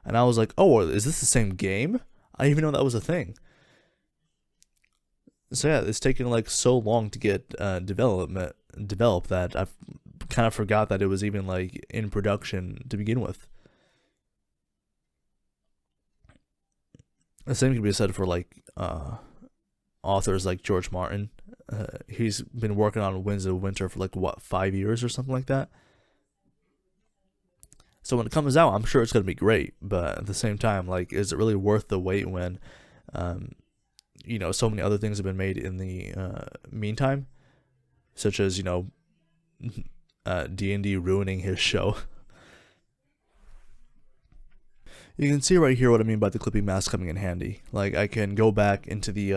And I was like, oh, is this the same game? I didn't even know that was a thing. So yeah, it's taken like so long to get developed that I've kind of forgot that it was even like in production to begin with. The same can be said for like authors like George Martin. He's been working on Winds of Winter for like what, 5 years or something like that. So when it comes out, I'm sure it's gonna be great. But at the same time, like, is it really worth the wait when, um, so many other things have been made in the meantime, such as D&D ruining his show. You can see right here what I mean by the clipping mask coming in handy. Like, I can go back into the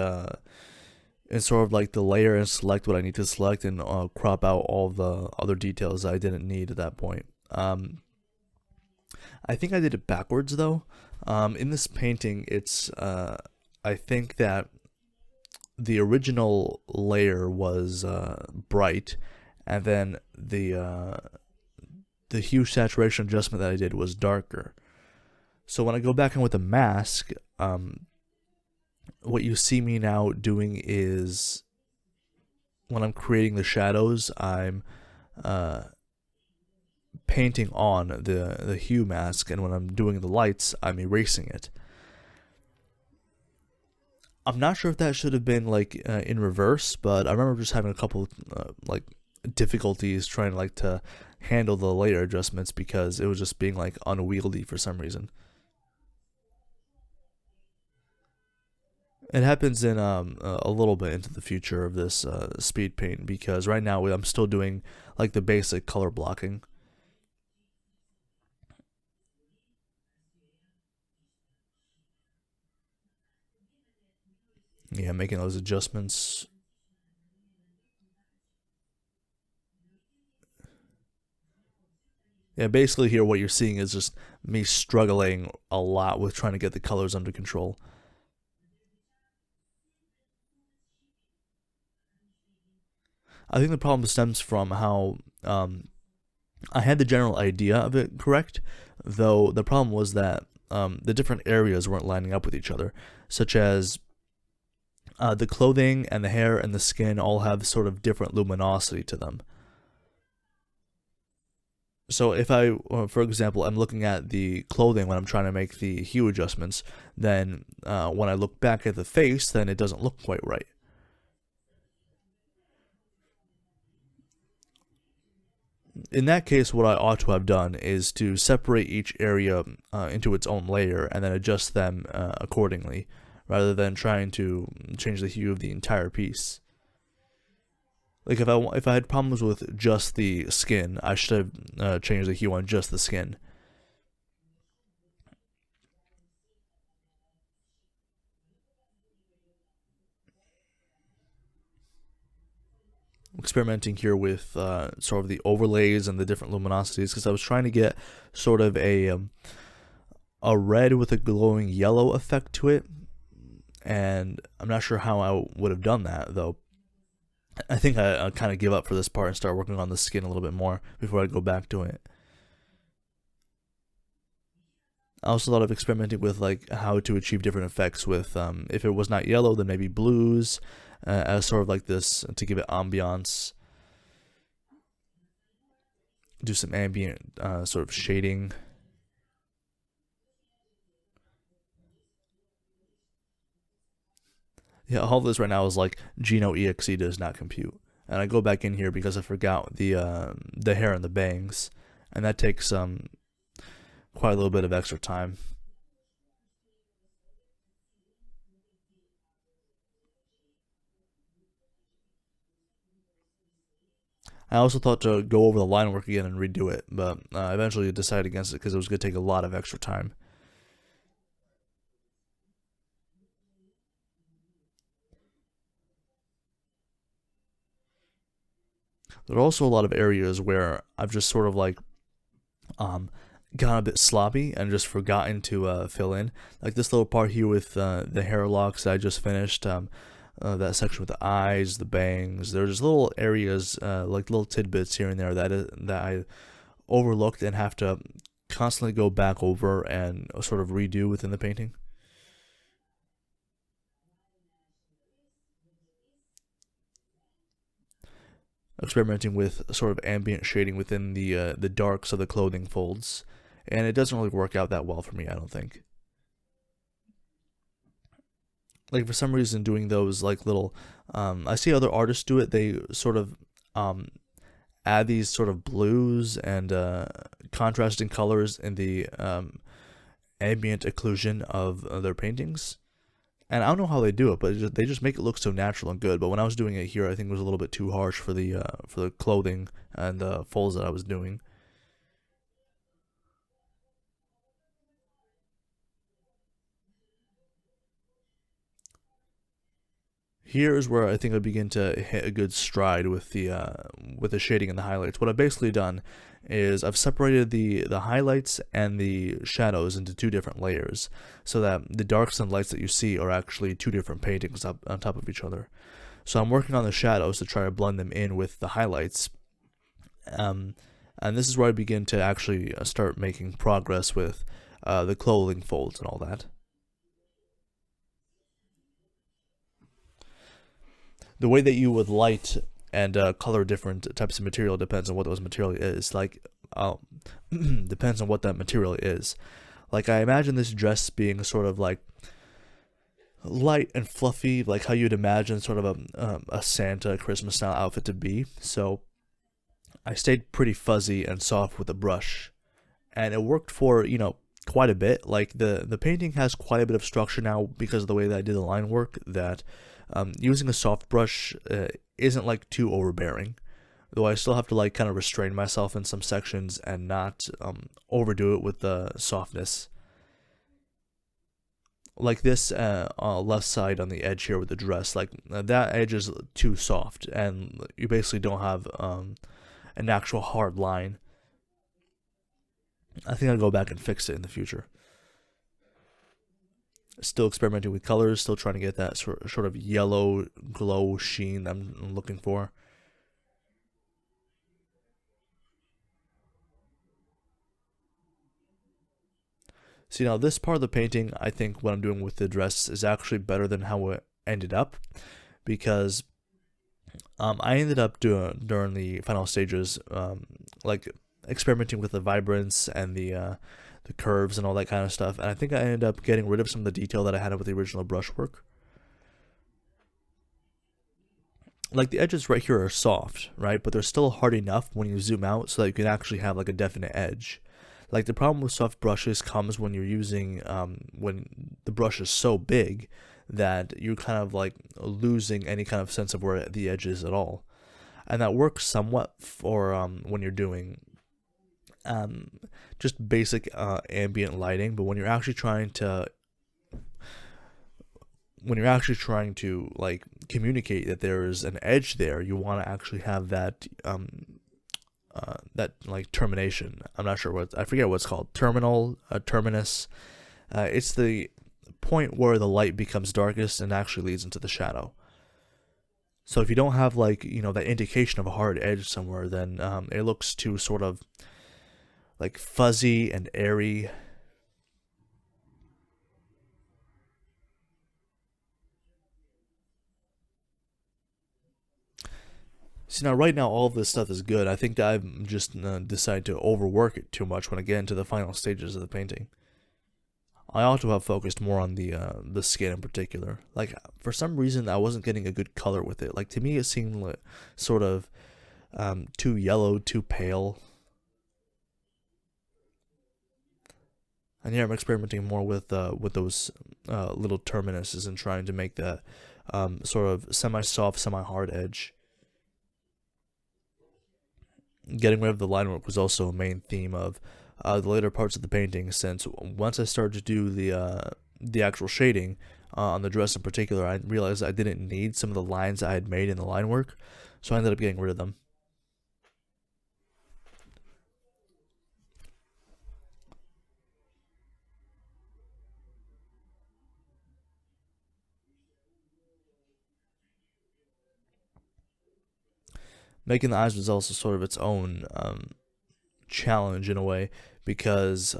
and sort of like the layer and select what I need to select, and crop out all the other details I didn't need at that point. I think I did it backwards though. In this painting, it's I think that the original layer was bright, and then the hue saturation adjustment that I did was darker. So when I go back in with the mask, what you see me now doing is, when I'm creating the shadows, I'm painting on the hue mask, and when I'm doing the lights, I'm erasing it. I'm not sure if that should have been like in reverse, but I remember just having a couple like difficulties trying like to handle the layer adjustments because it was just being like unwieldy for some reason. It happens in a little bit into the future of this speed paint, because right now I'm still doing like the basic color blocking. Yeah, making those adjustments. Yeah, basically here what you're seeing is just me struggling a lot with trying to get the colors under control. I think the problem stems from how I had the general idea of it correct, though the problem was that the different areas weren't lining up with each other, such as the clothing and the hair and the skin all have sort of different luminosity to them. So if for example, I'm looking at the clothing when I'm trying to make the hue adjustments, then when I look back at the face, then it doesn't look quite right. In that case, what I ought to have done is to separate each area into its own layer and then adjust them accordingly, rather than trying to change the hue of the entire piece. Like if I had problems with just the skin, I should have changed the hue on just the skin. Experimenting here with sort of the overlays and the different luminosities, because I was trying to get sort of a red with a glowing yellow effect to it, and I'm not sure how I would have done that though. I think I'll kind of give up for this part and start working on the skin a little bit more before I go back to it. I also thought of experimenting with like how to achieve different effects with if it was not yellow, then maybe blues, as sort of like this to give it ambiance. Do some ambient sort of shading. Yeah, all this right now is like Geno exe does not compute, and I go back in here because I forgot the hair and the bangs, and that takes quite a little bit of extra time. I also thought to go over the line work again and redo it, but I eventually decided against it because it was going to take a lot of extra time. There are also a lot of areas where I've just sort of like gotten a bit sloppy and just forgotten to fill in. Like this little part here with the hair locks that I just finished. that section with the eyes, the bangs. There's little areas, like little tidbits here and there that I overlooked and have to constantly go back over and sort of redo within the painting. Experimenting with sort of ambient shading within the darks of the clothing folds, and it doesn't really work out that well for me, I don't think. Like for some reason, doing those like little, I see other artists do it. They sort of add these sort of blues and contrasting colors in the ambient occlusion of their paintings. And I don't know how they do it, but they just make it look so natural and good. But when I was doing it here, I think it was a little bit too harsh for the clothing and the folds that I was doing. Here is where I think I begin to hit a good stride with the shading and the highlights. What I've basically done is I've separated the highlights and the shadows into two different layers, so that the darks and lights that you see are actually two different paintings up on top of each other. So I'm working on the shadows to try to blend them in with the highlights, and this is where I begin to actually start making progress with the clothing folds and all that. The way that you would light and color different types of material depends on what those material is. Like, depends on what that material is. Like, I imagine this dress being sort of like light and fluffy, like how you'd imagine sort of a Santa Christmas style outfit to be. So I stayed pretty fuzzy and soft with the brush, and it worked for quite a bit. Like the painting has quite a bit of structure now because of the way that I did the line work. That using a soft brush isn't like too overbearing, though I still have to like kind of restrain myself in some sections and not overdo it with the softness. Like this left side on the edge here with the dress, like that edge is too soft, and you basically don't have an actual hard line. I think I'll go back and fix it in the future. Still experimenting with colors, still trying to get that sort of yellow glow sheen I'm looking for. See, now this part of the painting, I think what I'm doing with the dress is actually better than how it ended up, because I ended up doing during the final stages, like experimenting with the vibrance and the curves and all that kind of stuff, and I think I ended up getting rid of some of the detail that I had with the original brushwork. Like the edges right here are soft, right? But they're still hard enough when you zoom out so that you can actually have like a definite edge. Like the problem with soft brushes comes when you're using when the brush is so big that you're kind of like losing any kind of sense of where the edge is at all, and that works somewhat for when you're doing um, just basic ambient lighting. But when you're actually trying to like communicate that there is an edge there, you want to actually have that like termination. I'm not sure I forget what it's called. Terminal, terminus. It's the point where the light becomes darkest and actually leads into the shadow. So if you don't have like that indication of a hard edge somewhere, then it looks too sort of like fuzzy and airy. See, now right now all of this stuff is good. I think that I've just decided to overwork it too much when I get into the final stages of the painting. I ought to have focused more on the skin in particular. Like for some reason I wasn't getting a good color with it. Like to me it seemed like sort of too yellow, too pale. And here I'm experimenting more with those little terminuses and trying to make that sort of semi-soft, semi-hard edge. Getting rid of the line work was also a main theme of the later parts of the painting, since once I started to do the actual shading on the dress in particular, I realized I didn't need some of the lines I had made in the line work, so I ended up getting rid of them. Making the eyes was also sort of its own challenge in a way, because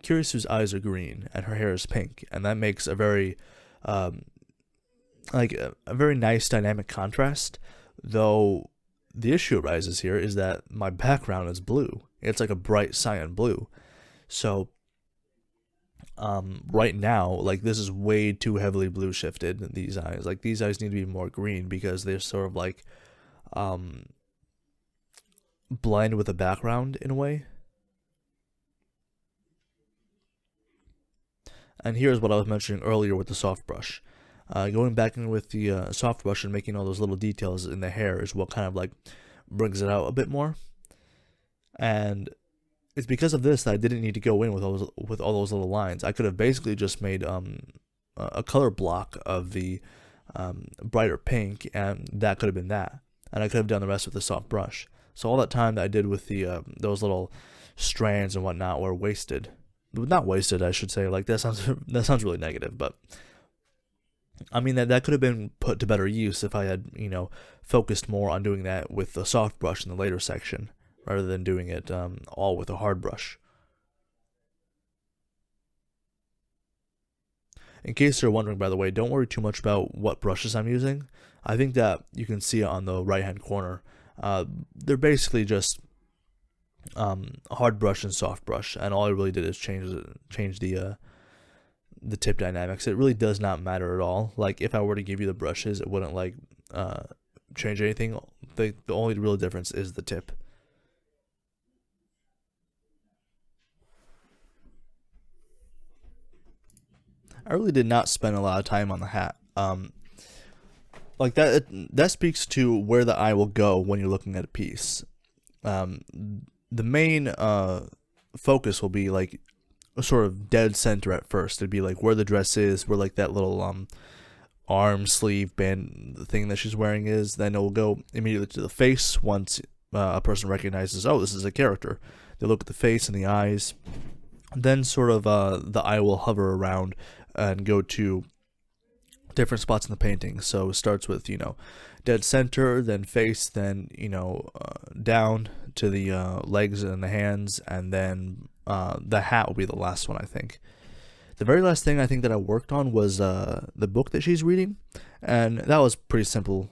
Kirisu's eyes are green and her hair is pink, and that makes a very um, a very nice dynamic contrast. Though the issue arises here is that my background is blue. It's like a bright cyan blue. So right now, like, this is way too heavily blue shifted. These eyes, like, these eyes need to be more green because they're sort of like blend with the background in a way. And here's what I was mentioning earlier with the soft brush. Going back in with the soft brush and making all those little details in the hair is what kind of like brings it out a bit more. And it's because of this that I didn't need to go in with all those little lines. I could have basically just made a color block of the brighter pink, and that could have been that. And I could have done the rest with the soft brush. So all that time that I did with the those little strands and whatnot were wasted. Not wasted, I should say. Like, that sounds really negative, but I mean that could have been put to better use if I had, focused more on doing that with the soft brush in the later section, rather than doing it all with a hard brush. In case you're wondering, by the way, don't worry too much about what brushes I'm using. I think that you can see it on the right-hand corner. They're basically just hard brush and soft brush, and all I really did is change the tip dynamics. It really does not matter at all. Like, if I were to give you the brushes, it wouldn't like change anything. The only real difference is the tip. I really did not spend a lot of time on the hat. Like, that speaks to where the eye will go when you're looking at a piece. The main focus will be like a sort of dead center at first. It'd be like where the dress is, where like that little arm sleeve band thing that she's wearing is. Then it will go immediately to the face once a person recognizes, oh, this is a character. They look at the face and the eyes. Then sort of the eye will hover around and go to different spots in the painting. So it starts with, dead center, then face, then, down to the legs and the hands, and then the hat will be the last one, I think. The very last thing I think that I worked on was the book that she's reading, and that was pretty simple.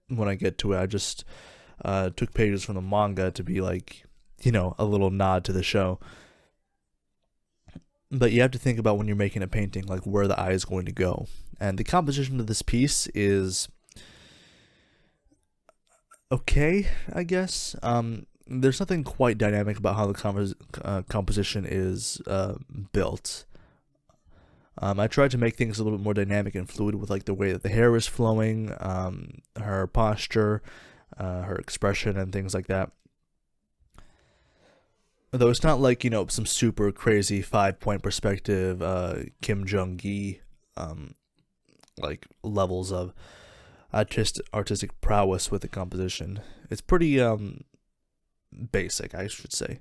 When I get to it, I just took pages from the manga to be like, a little nod to the show. But you have to think about when you're making a painting, like where the eye is going to go. And the composition of this piece is okay, I guess. There's nothing quite dynamic about how the composition is built. I tried to make things a little bit more dynamic and fluid with like the way that the hair is flowing, her posture, her expression, and things like that. Though it's not like, some super crazy 5-point perspective, Kim Jong-gi, like levels of artistic prowess with the composition. It's pretty basic, I should say.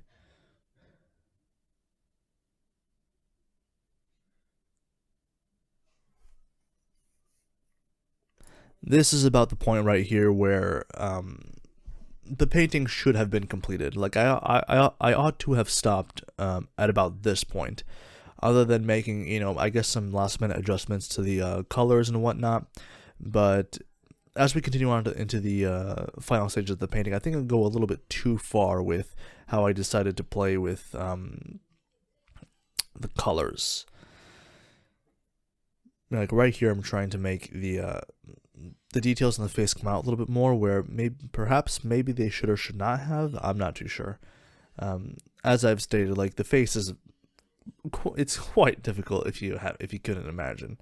This is about the point right here where the painting should have been completed. Like, I ought to have stopped at about this point, other than making, I guess some last minute adjustments to the colors and whatnot. But as we continue on into the final stage of the painting, I think I'll go a little bit too far with how I decided to play with the colors. Like right here, I'm trying to make the details in the face come out a little bit more, where maybe they should or should not have. I'm not too sure. As I've stated, like the face is, it's quite difficult if you couldn't imagine.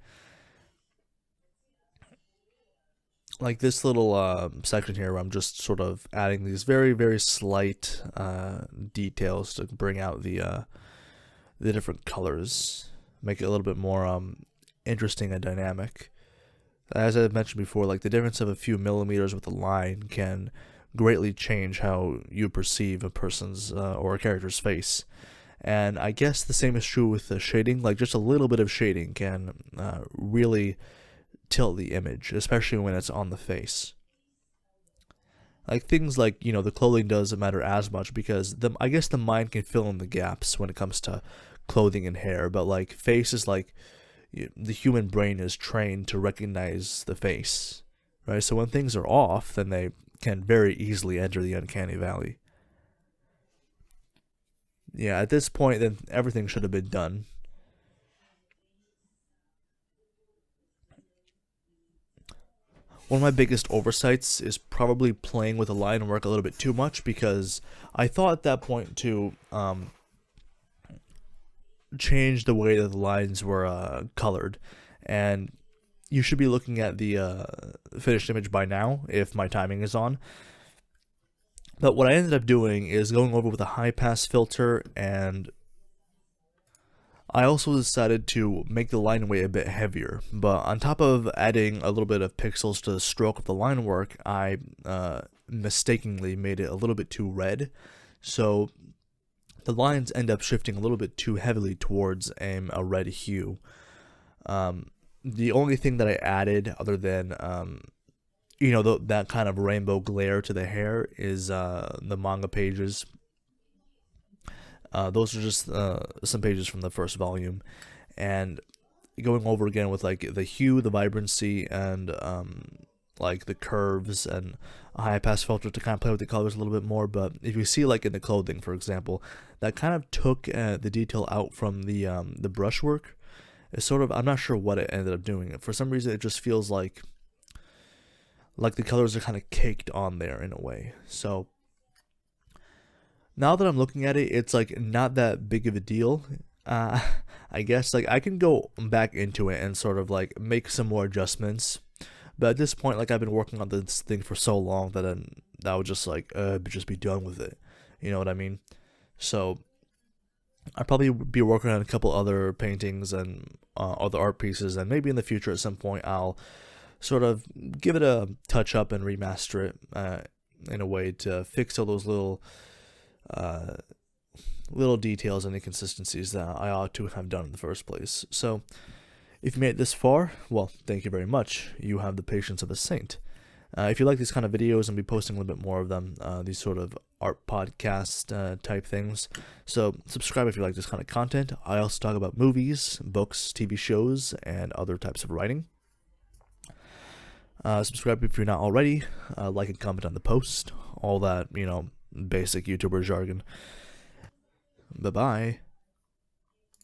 Like this little section here, where I'm just sort of adding these very, very slight details to bring out the different colors, make it a little bit more interesting and dynamic. As I mentioned before, like the difference of a few millimeters with a line can greatly change how you perceive a person's or a character's face. And I guess the same is true with the shading. Like just a little bit of shading can really tilt the image, especially when it's on the face. Like things like, the clothing doesn't matter as much because I guess the mind can fill in the gaps when it comes to clothing and hair, but like face is like the human brain is trained to recognize the face, right? So when things are off, then they can very easily enter the uncanny valley. Yeah, at this point, then everything should have been done. One of my biggest oversights is probably playing with the line work a little bit too much, because I thought at that point to change the way that the lines were colored, and you should be looking at the finished image by now if my timing is on. But what I ended up doing is going over with a high pass filter, and I also decided to make the line weight a bit heavier, but on top of adding a little bit of pixels to the stroke of the line work, I mistakenly made it a little bit too red, so the lines end up shifting a little bit too heavily towards a red hue. The only thing that I added, other than that kind of rainbow glare to the hair, is the manga pages. Those are just some pages from the first volume, and going over again with like the hue, the vibrancy, and like the curves and a high pass filter to kind of play with the colors a little bit more. But if you see like in the clothing, for example, that kind of took the detail out from the brushwork. It's sort of, I'm not sure what it ended up doing. For some reason, it just feels like the colors are kind of caked on there in a way. So now that I'm looking at it, it's like not that big of a deal. I guess like I can go back into it and sort of like make some more adjustments. But at this point, like I've been working on this thing for so long that I would just like just be done with it. You know what I mean? So I'll probably be working on a couple other paintings and other art pieces, and maybe in the future at some point I'll sort of give it a touch up and remaster it in a way to fix all those little details and inconsistencies that I ought to have done in the first place. So if you made it this far, well, thank you very much. You have the patience of a saint. If you like these kind of videos, I'll be posting a little bit more of them, these sort of art podcast type things. So subscribe if you like this kind of content. I also talk about movies, books, TV shows, and other types of writing. Subscribe if you're not already. Like and comment on the post. All that, basic YouTuber jargon. Bye-bye.